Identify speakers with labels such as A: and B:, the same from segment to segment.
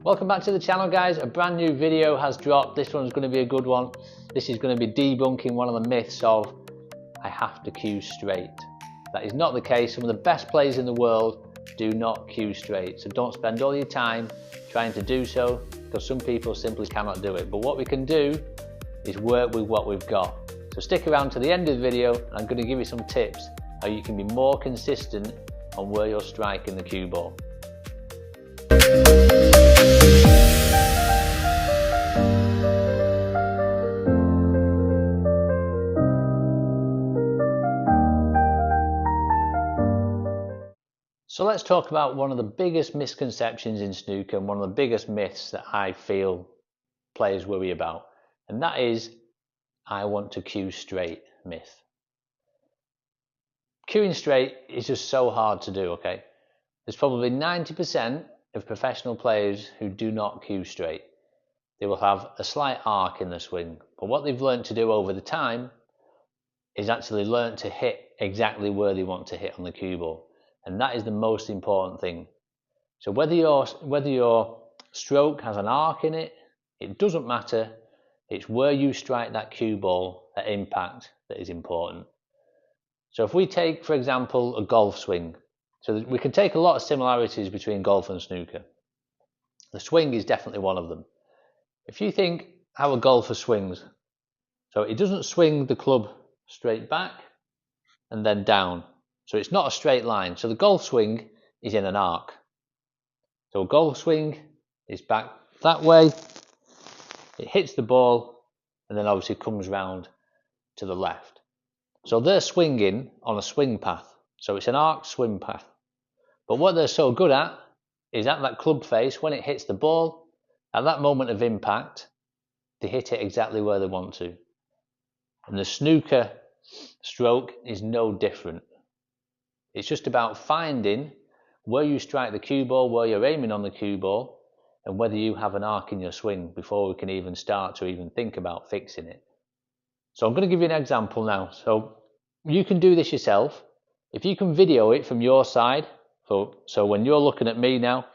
A: Welcome back to the channel, guys. A brand new video has dropped. This one's going to be a good one. This is going to be debunking one of the myths of I have to cue straight. That is not the case. Some of the best players in the world do not cue straight, so don't spend all your time trying to do so, because some people simply cannot do it. But what we can do is work with what we've got. So stick around to the end of the video and I'm going to give you some tips how you can be more consistent on where you're striking the cue ball. So let's talk about one of the biggest misconceptions in snooker and one of the biggest myths that I feel players worry about, and that is I want to cue straight myth. Cueing straight is just so hard to do, okay? There's probably 90% of professional players who do not cue straight. They will have a slight arc in the swing, but what they've learned to do over the time is actually learn to hit exactly where they want to hit on the cue ball. And that is the most important thing. So whether your stroke has an arc in it, it doesn't matter. It's where you strike that cue ball at impact that is important. So if we take, for example, a golf swing, so we can take a lot of similarities between golf and snooker. The swing is definitely one of them. If you think how a golfer swings, so it doesn't swing the club straight back and then down. So it's not a straight line. So the golf swing is in an arc. So a golf swing is back that way. It hits the ball and then obviously comes round to the left. So they're swinging on a swing path. So it's an arc swing path. But what they're so good at is at that club face, when it hits the ball, at that moment of impact, they hit it exactly where they want to. And the snooker stroke is no different. It's just about finding where you strike the cue ball, where you're aiming on the cue ball, and whether you have an arc in your swing before we can even start to even think about fixing it. So I'm going to give you an example now. So you can do this yourself. If you can video it from your side, so when you're looking at me now,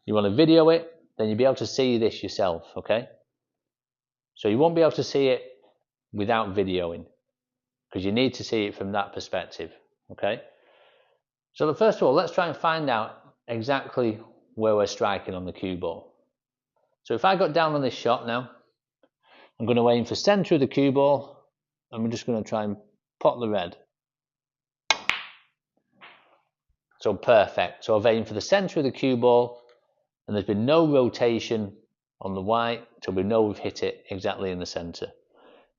A: you want to video it, then you'll be able to see this yourself, okay? So you won't be able to see it without videoing, because you need to see it from that perspective, okay? So first of all, let's try and find out exactly where we're striking on the cue ball. So if I got down on this shot now, I'm going to aim for centre of the cue ball, and we're just going to try and pot the red. So perfect. So I've aimed for the centre of the cue ball, and there's been no rotation on the white, so we know we've hit it exactly in the centre.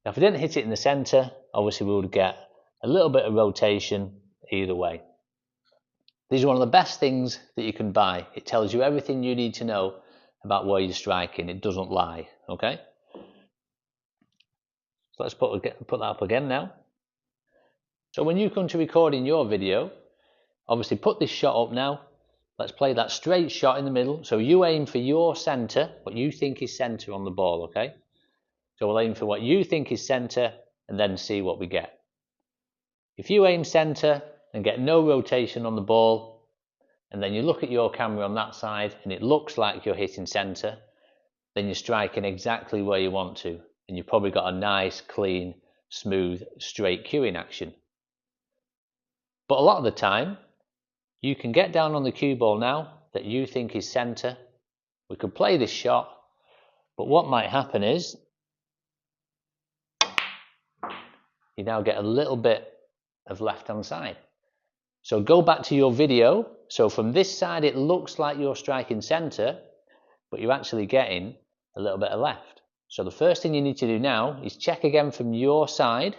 A: Now if we didn't hit it in the centre, obviously we would get a little bit of rotation either way. These are one of the best things that you can buy. It tells you everything you need to know about where you're striking. It doesn't lie, okay? So let's put that up again now. So when you come to recording your video, obviously put this shot up now. Let's play that straight shot in the middle. So you aim for your centre, what you think is centre on the ball, okay? So we'll aim for what you think is centre and then see what we get. If you aim centre and get no rotation on the ball, and then you look at your camera on that side and it looks like you're hitting centre, then you're striking exactly where you want to, and you've probably got a nice, clean, smooth, straight cueing action. But a lot of the time, you can get down on the cue ball now that you think is centre. We could play this shot, but what might happen is you now get a little bit of left-hand side. So go back to your video. So from this side it looks like you're striking centre, but you're actually getting a little bit of left. So the first thing you need to do now is check again from your side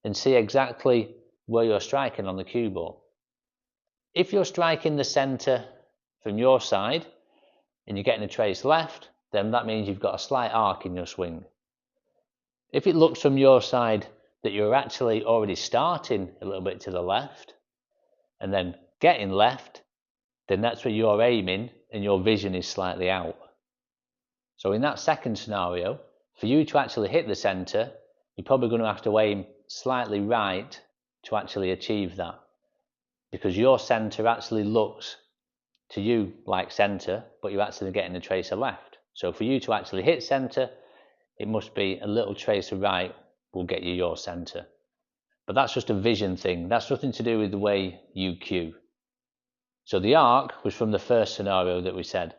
A: and see exactly where you're striking on the cue ball. If you're striking the centre from your side and you're getting a trace left, then that means you've got a slight arc in your swing. If it looks from your side that you're actually already starting a little bit to the left and then getting left, then that's where you're aiming and your vision is slightly out. So in that second scenario, for you to actually hit the centre, you're probably going to have to aim slightly right to actually achieve that, because your centre actually looks to you like centre, but you're actually getting a tracer left. So for you to actually hit centre, it must be a little tracer right will get you your centre. But that's just a vision thing. That's nothing to do with the way you cue. So the arc was from the first scenario that we said.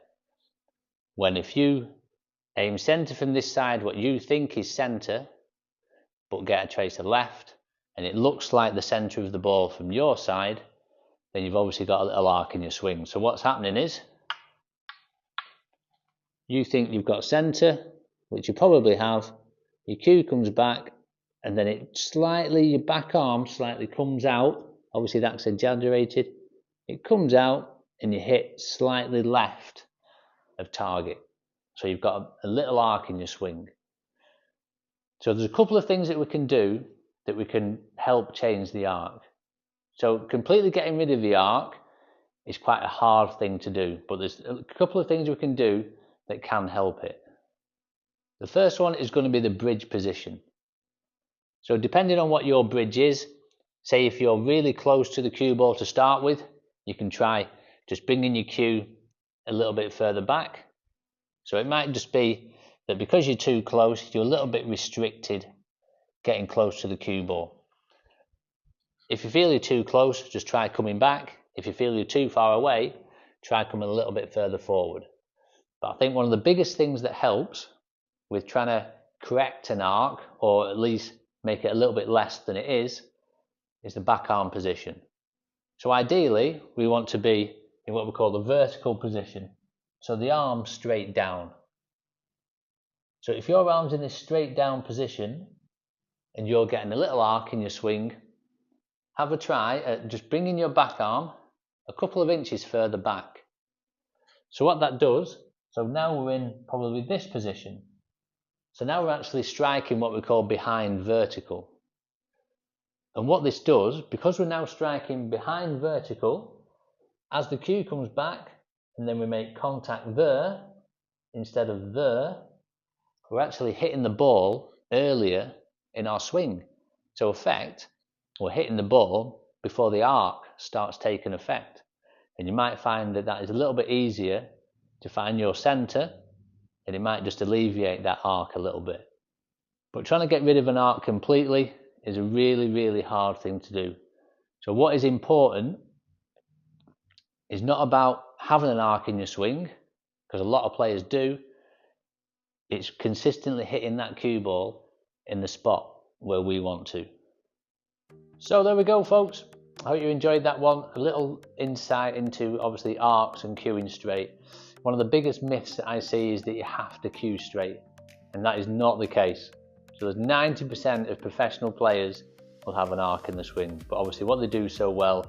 A: When if you aim centre from this side, what you think is centre, but get a tracer left, and it looks like the centre of the ball from your side, then you've obviously got a little arc in your swing. So what's happening is, you think you've got centre, which you probably have, your cue comes back, and then it slightly, your back arm slightly comes out, obviously that's exaggerated, it comes out and you hit slightly left of target. So you've got a little arc in your swing. So there's a couple of things that we can do that we can help change the arc. So completely getting rid of the arc is quite a hard thing to do, but there's a couple of things we can do that can help it. The first one is going to be the bridge position. So depending on what your bridge is, say if you're really close to the cue ball to start with, you can try just bringing your cue a little bit further back. So it might just be that because you're too close, you're a little bit restricted getting close to the cue ball. If you feel you're too close, just try coming back. If you feel you're too far away, try coming a little bit further forward. But I think one of the biggest things that helps with trying to correct an arc, or at least make it a little bit less than it is the back arm position. So ideally, we want to be in what we call the vertical position. So the arm's straight down. So if your arm's in this straight down position and you're getting a little arc in your swing, have a try at just bringing your back arm a couple of inches further back. So what that does, so now we're in probably this position. So now we're actually striking what we call behind vertical. And what this does, because we're now striking behind vertical, as the cue comes back and then we make contact there instead of there, we're actually hitting the ball earlier in our swing. So in effect, we're hitting the ball before the arc starts taking effect. And you might find that that is a little bit easier to find your centre, and it might just alleviate that arc a little bit. But trying to get rid of an arc completely is a really, really hard thing to do. So what is important is not about having an arc in your swing, because a lot of players do. It's consistently hitting that cue ball in the spot where we want to. So there we go, folks. I hope you enjoyed that one. A little insight into obviously arcs and cueing straight. One of the biggest myths that I see is that you have to cue straight, and that is not the case. So there's 90% of professional players will have an arc in the swing, but obviously what they do so well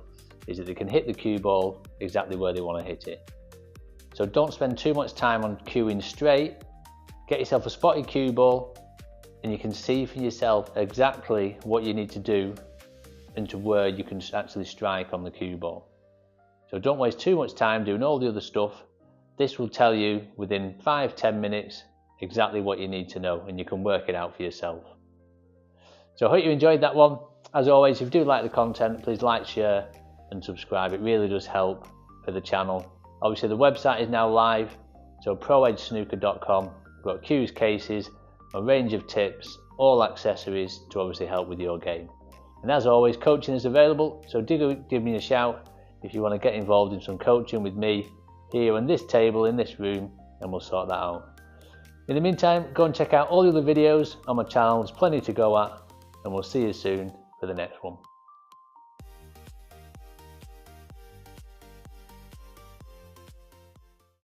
A: is that they can hit the cue ball exactly where they want to hit it. So don't spend too much time on cueing straight. Get yourself a spotted cue ball and you can see for yourself exactly what you need to do and to where you can actually strike on the cue ball. So don't waste too much time doing all the other stuff. This will tell you within 5-10 minutes exactly what you need to know, and you can work it out for yourself. So I hope you enjoyed that one. As always, if you do like the content, please like, share and subscribe. It really does help for the channel. Obviously the website is now live, so proedgesnooker.com. We've got cues, cases, a range of tips, all accessories to obviously help with your game. And as always, coaching is available, so do give me a shout if you want to get involved in some coaching with me here on this table in this room, and we'll sort that out. In the meantime, go and check out all the other videos on my channel. There's plenty to go at, and we'll see you soon for the next one.